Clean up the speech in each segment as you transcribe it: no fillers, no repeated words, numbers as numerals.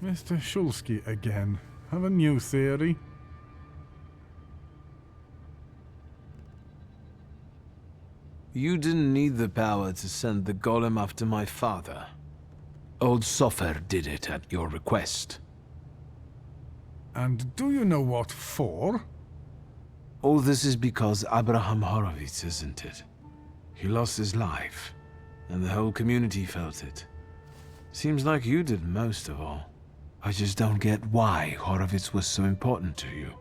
Mr. Shulsky again. Have a new theory? You didn't need the power to send the golem after my father. Old Sofer did it at your request. And do you know what for? All this is because Abraham Horowitz, isn't it? He lost his life, and the whole community felt it. Seems like you did most of all. I just don't get why Horowitz was so important to you.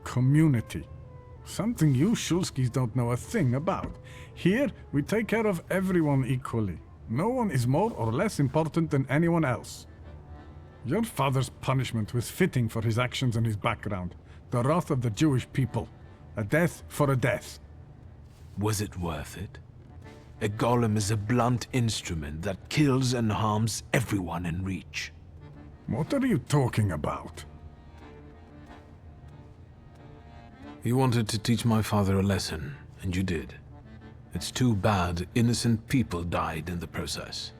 Community. Something you Shulskis don't know a thing about. Here, we take care of everyone equally. No one is more or less important than anyone else. Your father's punishment was fitting for his actions and his background. The wrath of the Jewish people. A death for a death. Was it worth it? A golem is a blunt instrument that kills and harms everyone in reach. What are you talking about? You wanted to teach my father a lesson, and you did. It's too bad innocent people died in the process.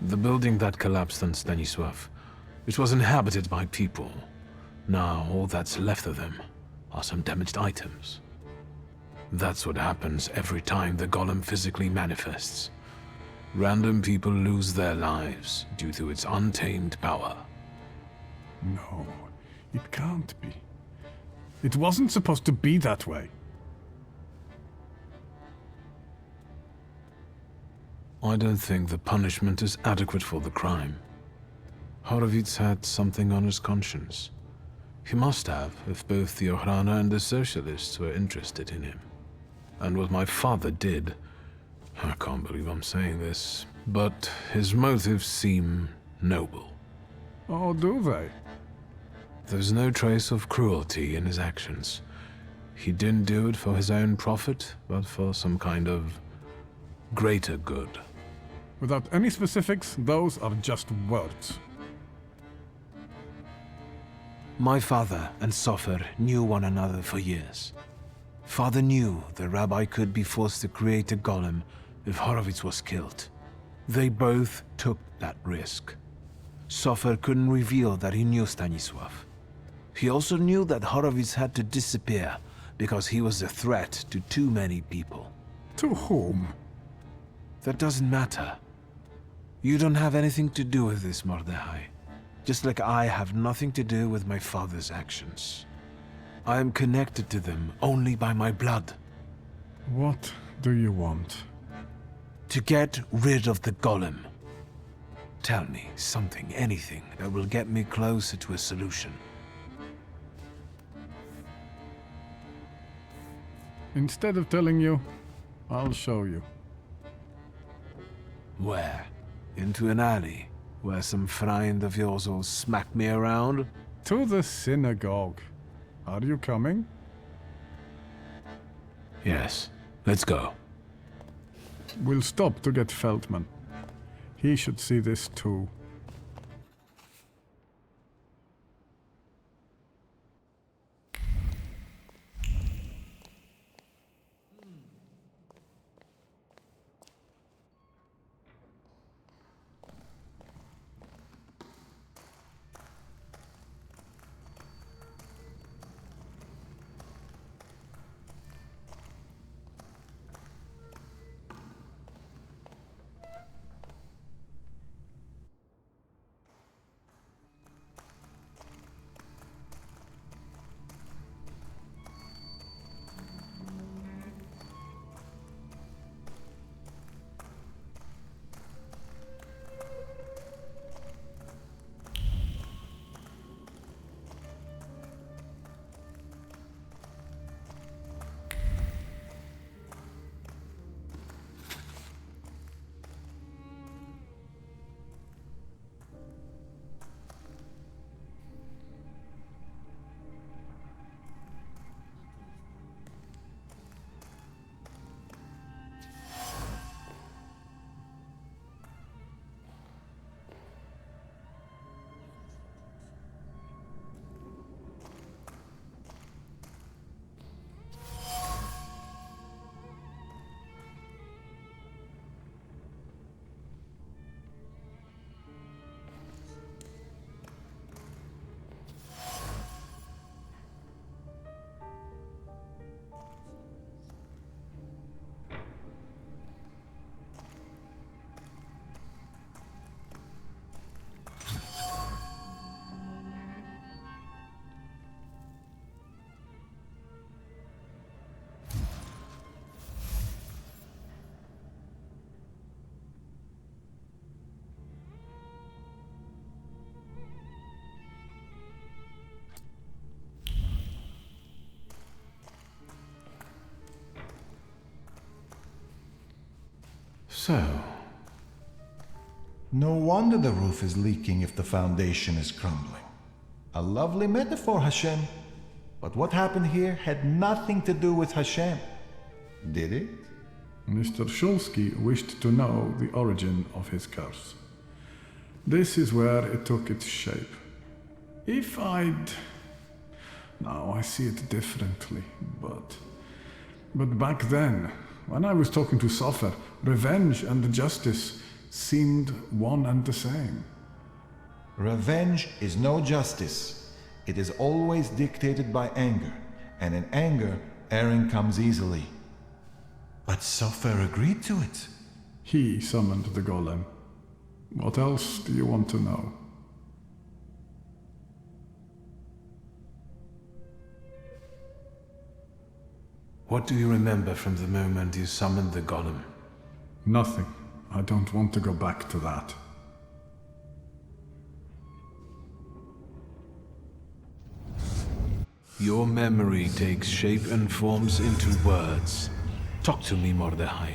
The building that collapsed on Stanisław, it was inhabited by people. Now all that's left of them are some damaged items. That's what happens every time the golem physically manifests. Random people lose their lives due to its untamed power. No, it can't be. It wasn't supposed to be that way. I don't think the punishment is adequate for the crime. Horowitz had something on his conscience. He must have, if both the Ochrana and the Socialists were interested in him. And what my father did, I can't believe I'm saying this, but his motives seem noble. Oh, do they? There's no trace of cruelty in his actions. He didn't do it for his own profit, but for some kind of greater good. Without any specifics, those are just words. My father and Sofer knew one another for years. Father knew the rabbi could be forced to create a golem if Horowitz was killed. They both took that risk. Sofer couldn't reveal that he knew Stanisław. He also knew that Horowitz had to disappear because he was a threat to too many people. To whom? That doesn't matter. You don't have anything to do with this, Mordechai. Just like I have nothing to do with my father's actions. I am connected to them only by my blood. What do you want? To get rid of the golem. Tell me something, anything, that will get me closer to a solution. Instead of telling you, I'll show you. Where? Into an alley, where some friend of yours will smack me around? To the synagogue. Are you coming? Yes, let's go. We'll stop to get Feldman. He should see this too. So, No wonder the roof is leaking if the foundation is crumbling. A lovely metaphor, Hashem. But what happened here had nothing to do with Hashem. Did it? Mr. Shulsky wished to know the origin of his curse. This is where it took its shape. If I'd... Now I see it differently, but back then, when I was talking to Sofer, revenge and justice seemed one and the same. Revenge is no justice. It is always dictated by anger, and in anger, erring comes easily. But Sofer agreed to it. He summoned the golem. What else do you want to know? what do you remember from the moment you summoned the golem? Nothing. I don't want to go back to that. Your memory takes shape and forms into words. Talk to me, Mordechai.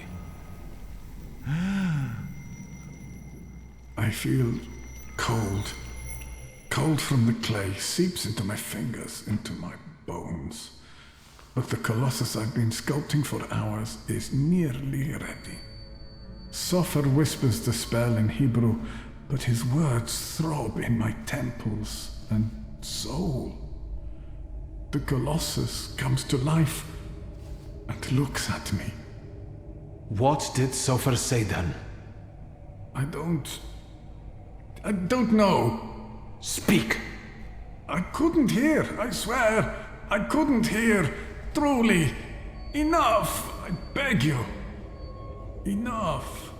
I feel cold. Cold from the clay seeps into my fingers, into my bones. But the colossus I've been sculpting for hours is nearly ready. Sofer whispers the spell in Hebrew, but his words throb in my temples and soul. The colossus comes to life and looks at me. What did Sofer say then? I don't know. Speak! I couldn't hear, I swear. I couldn't hear. Truly. Enough, I beg you. Enough.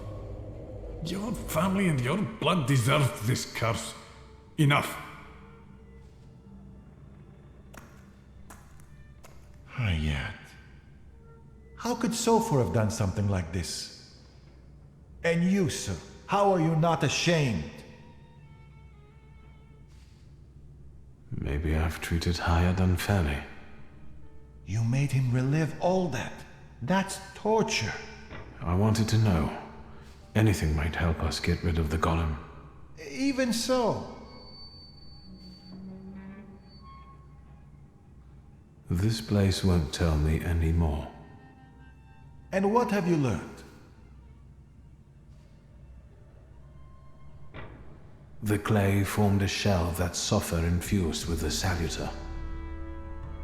Your family and your blood deserve this curse. Enough. Hayat. How could Sofer have done something like this? And you, sir, how are you not ashamed? Maybe I've treated Hayat unfairly. You made him relive all that. That's torture. I wanted to know. Anything might help us get rid of the golem. Even so. This place won't tell me any more. And what have you learned? The clay formed a shell that Sofer infused with the saluter.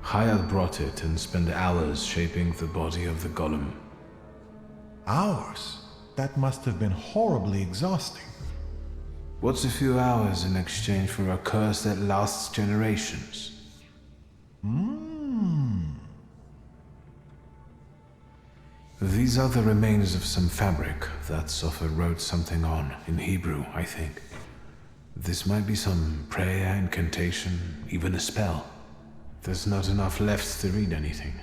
Hayat brought it and spent hours shaping the body of the golem. Hours? That must have been horribly exhausting. What's a few hours in exchange for a curse that lasts generations? These are the remains of some fabric that Sofer wrote something on, in Hebrew, I think. This might be some prayer, incantation, even a spell. There's not enough left to read anything.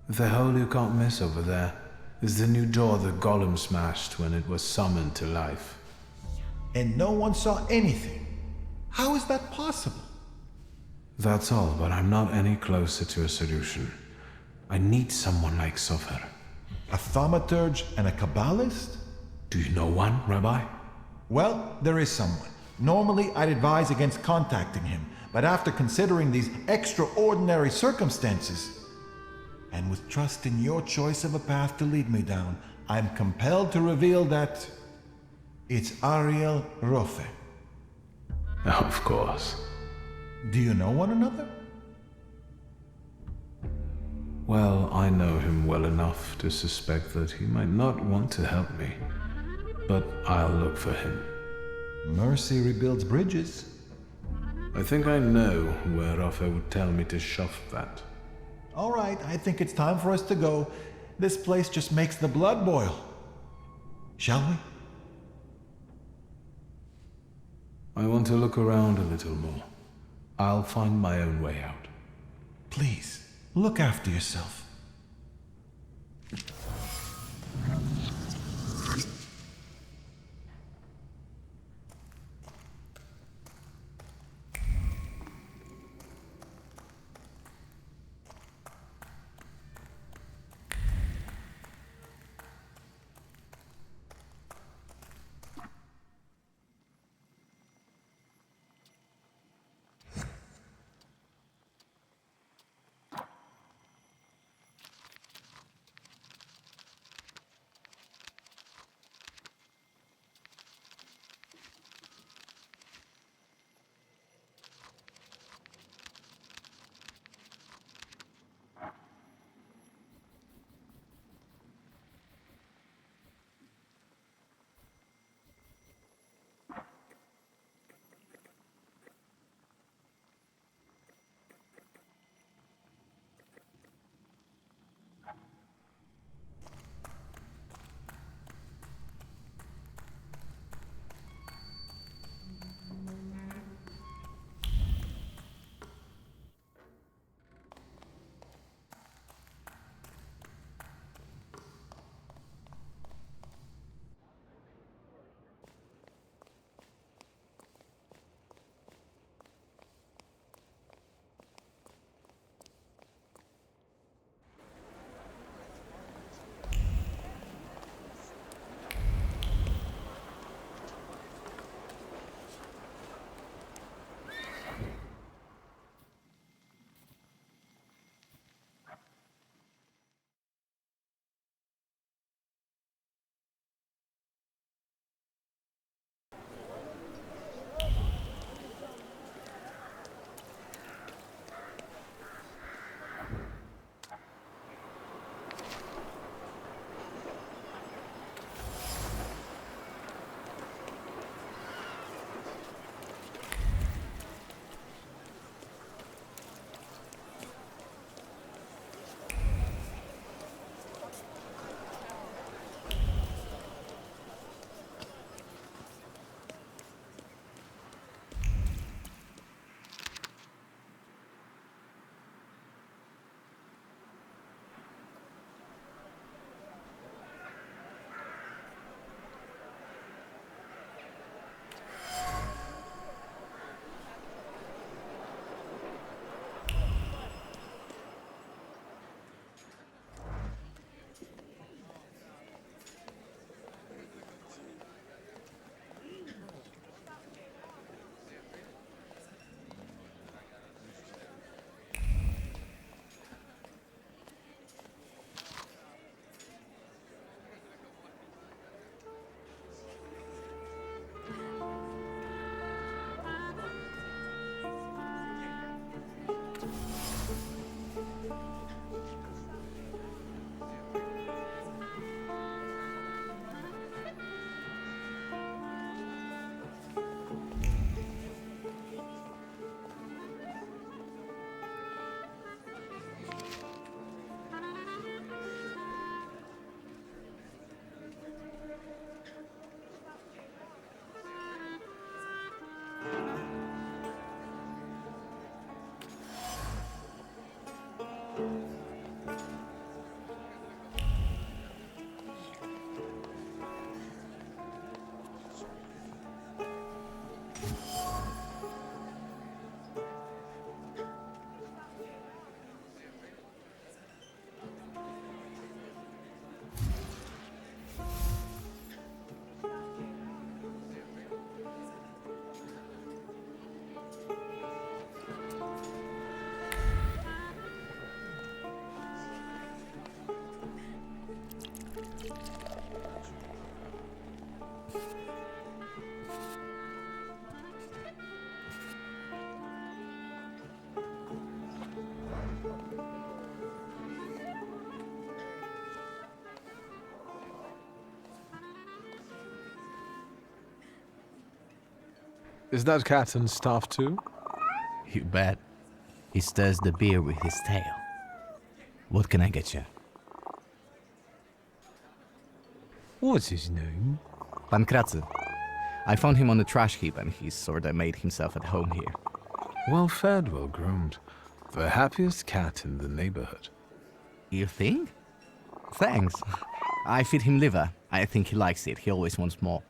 The hole you can't miss over there is the new door the golem smashed when it was summoned to life. And no one saw anything. How is that possible? That's all, but I'm not any closer to a solution. I need someone like Sofer. A thaumaturge and a Kabbalist? Do you know one, Rabbi? Well, there is someone. Normally, I'd advise against contacting him, but after considering these extraordinary circumstances, and with trust in your choice of a path to lead me down, I'm compelled to reveal that it's Ariel Rofe. Of course. Do you know one another? Well, I know him well enough to suspect that he might not want to help me. But I'll look for him. Mercy rebuilds bridges. I think I know where Rafa would tell me to shove that. All right, I think it's time for us to go. This place just makes the blood boil. Shall we? I want to look around a little more. I'll find my own way out. Please, look after yourself. Is that cat and staff too? You bet. He stirs the beer with his tail. What can I get you? What's his name? Pankratzy. I found him on the trash heap and he's sorta made himself at home here. Well fed, well groomed. The happiest cat in the neighborhood. You think? Thanks. I feed him liver. I think he likes it. He always wants more.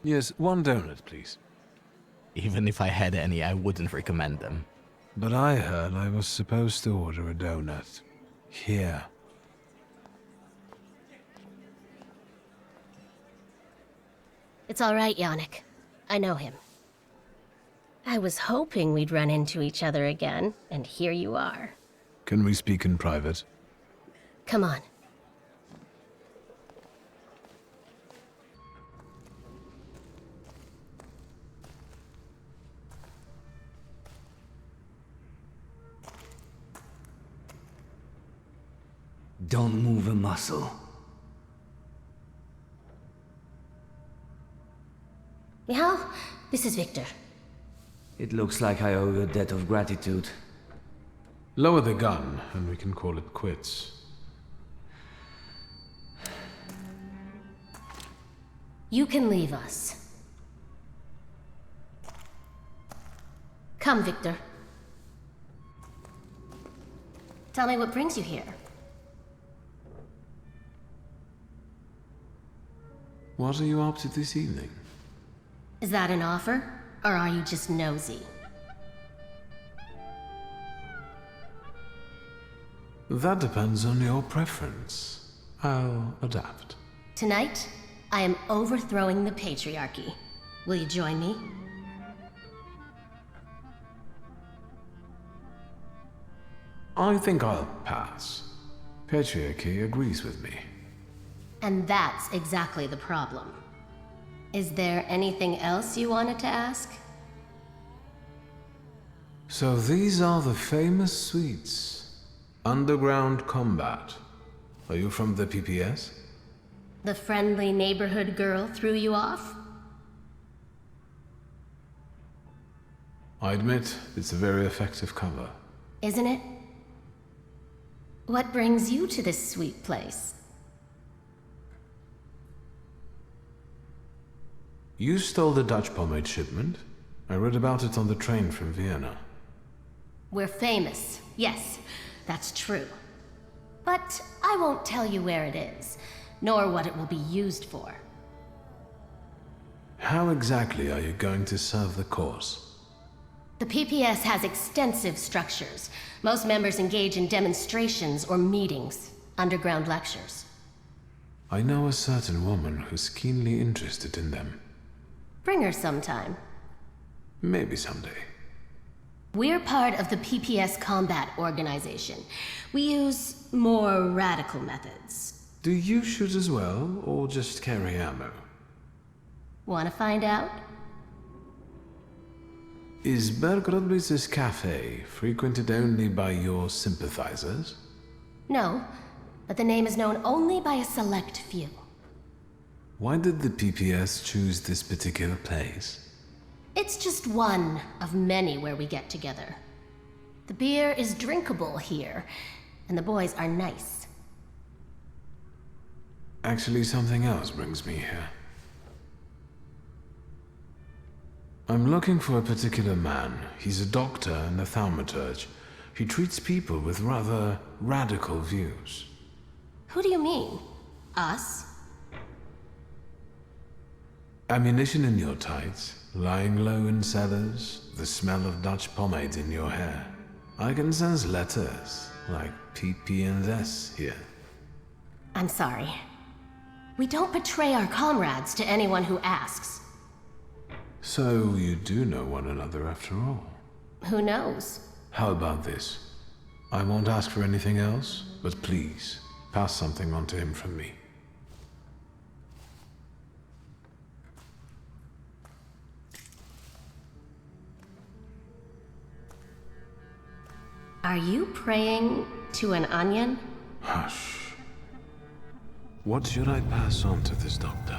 Yes, one donut, please. Even if I had any, I wouldn't recommend them. But I heard I was supposed to order a donut. Here. It's all right, Yannick. I know him. I was hoping we'd run into each other again, and here you are. Can we speak in private? Come on. Don't move a muscle. Michal, this is Victor. It looks like I owe you a debt of gratitude. Lower the gun, and we can call it quits. You can leave us. Come, Victor. Tell me what brings you here. What are you up to this evening? Is that an offer, or are you just nosy? That depends on your preference. I'll adapt. Tonight, I am overthrowing the patriarchy. Will you join me? I think I'll pass. Patriarchy agrees with me. And that's exactly the problem. Is there anything else you wanted to ask? So these are the famous suites. Underground combat. Are you from the PPS? The friendly neighborhood girl threw you off? I admit, it's a very effective cover. Isn't it? What brings you to this sweet place? You stole the Dutch pomade shipment. I read about it on the train from Vienna. We're famous. Yes, that's true. But I won't tell you where it is, nor what it will be used for. How exactly are you going to serve the cause? The PPS has extensive structures. Most members engage in demonstrations or meetings, underground lectures. I know a certain woman who's keenly interested in them. Bring her sometime. Maybe someday. We're part of the PPS Combat Organization. We use more radical methods. Do you shoot as well, or just carry ammo? Want to find out? Is Bergrodbys' cafe frequented only by your sympathizers? No, but the name is known only by a select few. Why did the PPS choose this particular place? It's just one of many where we get together. The beer is drinkable here, and the boys are nice. Actually, something else brings me here. I'm looking for a particular man. He's a doctor and a thaumaturge. He treats people with rather radical views. Who do you mean? Us? Ammunition in your tights, lying low in cellars, the smell of Dutch pomade in your hair. I can sense letters, like PP and S here. I'm sorry. We don't betray our comrades to anyone who asks. So you do know one another after all. Who knows? How about this? I won't ask for anything else, but please, pass something on to him from me. Are you praying to an onion? Hush. What should I pass on to this doctor?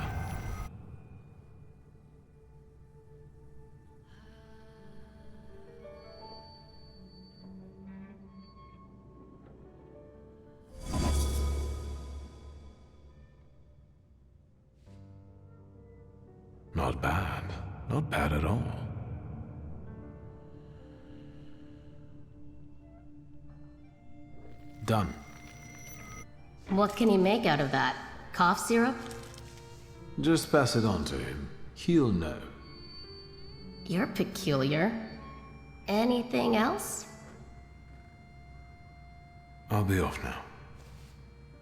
Not bad. Not bad at all. Done. What can he make out of that? Cough syrup? Just pass it on to him. He'll know. You're peculiar. Anything else? I'll be off now.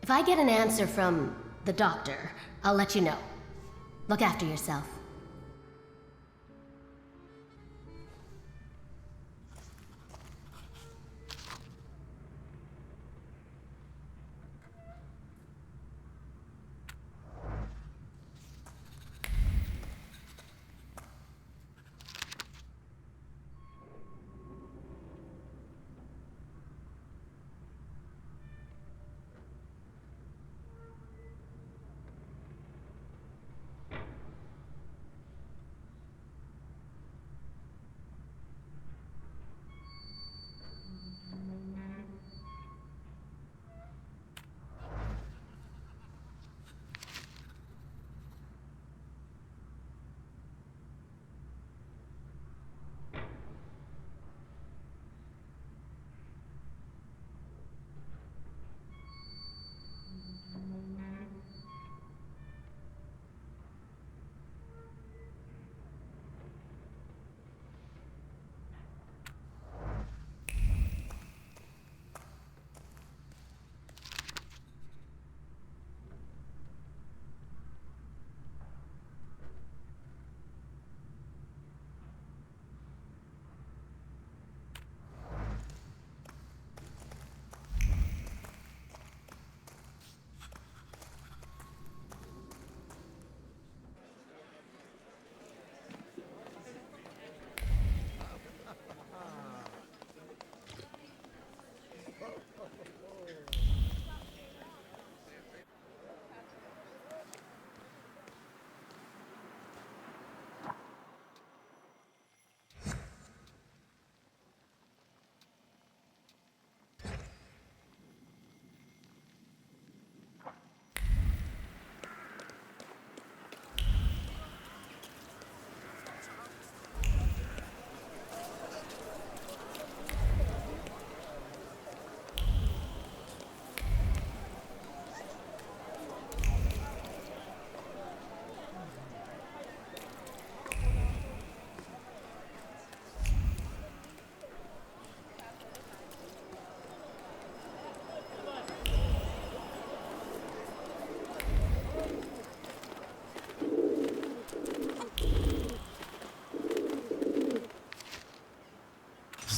If I get an answer from the doctor, I'll let you know. Look after yourself.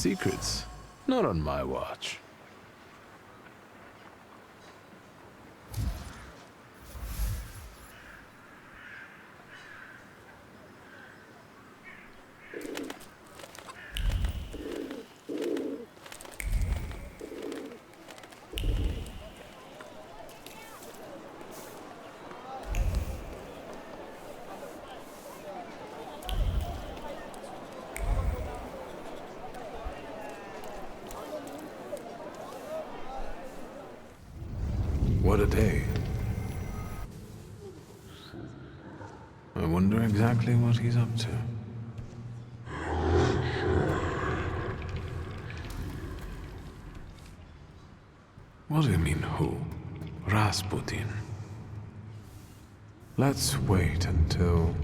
Secrets? Not on my watch. What a day. I wonder exactly what he's up to. What do you mean, who? Rasputin. Let's wait until...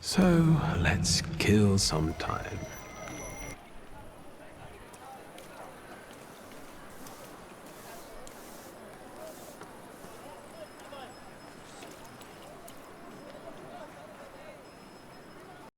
So, let's kill some time.